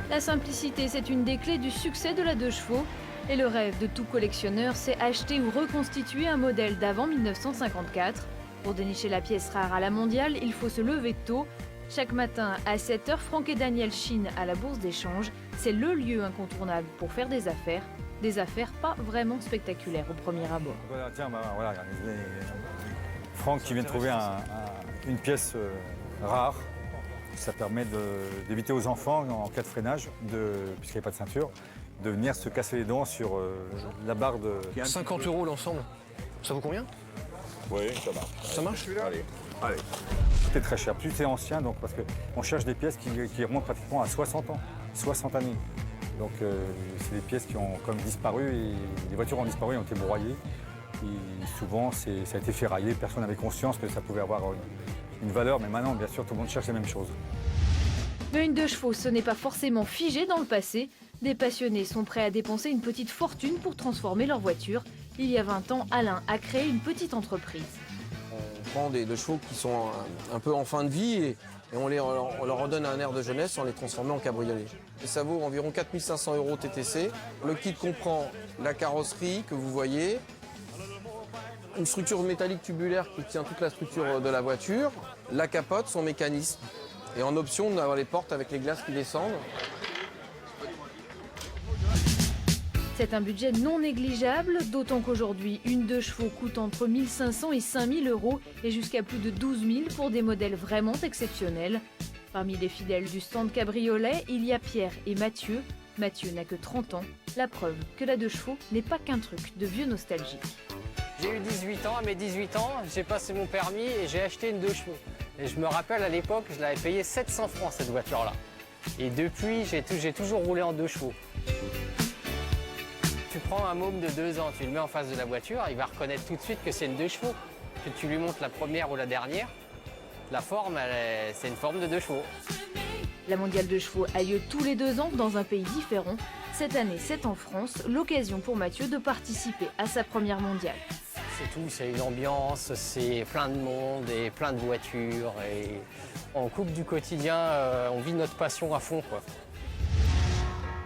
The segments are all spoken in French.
La simplicité, c'est une des clés du succès de la 2 chevaux. Et le rêve de tout collectionneur, c'est acheter ou reconstituer un modèle d'avant 1954. Pour dénicher la pièce rare à la mondiale, il faut se lever tôt. Chaque matin à 7 h, Franck et Daniel chinent à la bourse d'échange. C'est le lieu incontournable pour faire des affaires. Des affaires pas vraiment spectaculaires au premier abord. Voilà, tiens, voilà, Franck qui vient de trouver une pièce rare. Ça permet d'éviter aux enfants, en cas de freinage, puisqu'il n'y a pas de ceinture, de venir se casser les dents sur la barre de... 50 € l'ensemble. Ça vaut combien? Oui, ça marche. Ça marche? Allez. C'est très cher. Plus c'est ancien, donc, parce qu'on cherche des pièces qui remontent pratiquement à 60 ans, 60 années. Donc c'est des pièces qui ont comme disparu, et les voitures ont disparu, ont été broyées. Et souvent, ça a été ferraillé, personne n'avait conscience que ça pouvait avoir une valeur, mais maintenant, bien sûr, tout le monde cherche les mêmes choses. Mais une 2 chevaux, ce n'est pas forcément figé dans le passé. Des passionnés sont prêts à dépenser une petite fortune pour transformer leur voiture. Il y a 20 ans, Alain a créé une petite entreprise. On prend des 2 chevaux qui sont un peu en fin de vie et on leur redonne un air de jeunesse en les transformant en cabriolet. Et ça vaut environ 4 500 € TTC. Le kit comprend la carrosserie que vous voyez, une structure métallique tubulaire qui tient toute la structure de la voiture, la capote, son mécanisme. Et en option, on a les portes avec les glaces qui descendent. C'est un budget non négligeable, d'autant qu'aujourd'hui, une 2 chevaux coûte entre 1 500 et 5 000 € et jusqu'à plus de 12 000 pour des modèles vraiment exceptionnels. Parmi les fidèles du stand cabriolet, il y a Pierre et Mathieu. Mathieu n'a que 30 ans, la preuve que la 2 chevaux n'est pas qu'un truc de vieux nostalgiques. J'ai eu 18 ans, à mes 18 ans, j'ai passé mon permis et j'ai acheté une 2 chevaux. Et je me rappelle à l'époque, je l'avais payé 700 francs cette voiture-là. Et depuis, j'ai toujours roulé en 2 chevaux. Tu prends un môme de 2 ans, tu le mets en face de la voiture, il va reconnaître tout de suite que c'est une 2 chevaux. Que tu lui montres la première ou la dernière, la forme, c'est une forme de 2 chevaux. La mondiale de chevaux a lieu tous les 2 ans dans un pays différent. Cette année, c'est en France, l'occasion pour Mathieu de participer à sa première mondiale. C'est tout, c'est une ambiance, c'est plein de monde et plein de voitures. Et on coupe du quotidien, on vit notre passion à fond, quoi.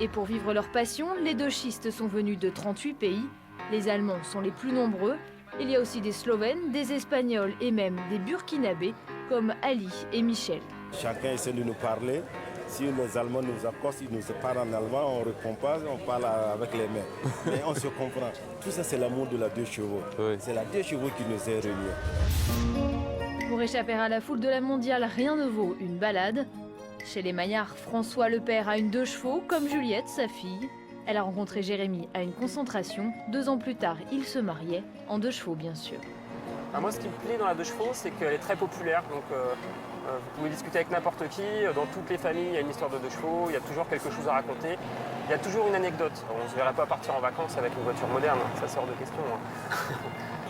Et pour vivre leur passion, les 2 schistes sont venus de 38 pays. Les Allemands sont les plus nombreux. Il y a aussi des Slovènes, des Espagnols et même des Burkinabés comme Ali et Michel. Chacun essaie de nous parler. Si les Allemands nous accostent, ils nous parlent en allemand, on ne répond pas, on parle avec les mains. Mais on se comprend. Tout ça, c'est l'amour de la 2 chevaux. Oui. C'est la 2 chevaux qui nous est réunis. Pour échapper à la foule de la mondiale, rien ne vaut une balade. Chez les Maillard, François le père a une 2 chevaux, comme Juliette, sa fille. Elle a rencontré Jérémy à une concentration. 2 ans plus tard, ils se mariaient, en 2 chevaux bien sûr. Moi, ce qui me plaît dans la 2 chevaux, c'est qu'elle est très populaire. Donc, vous pouvez discuter avec n'importe qui. Dans toutes les familles, il y a une histoire de 2 chevaux. Il y a toujours quelque chose à raconter. Il y a toujours une anecdote. On ne se verrait pas partir en vacances avec une voiture moderne. Ça sort de question.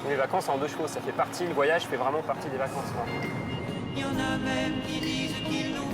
Les vacances en 2 chevaux, ça fait partie. Le voyage fait vraiment partie des vacances. Il y en a même qui disent qu'ils n'ont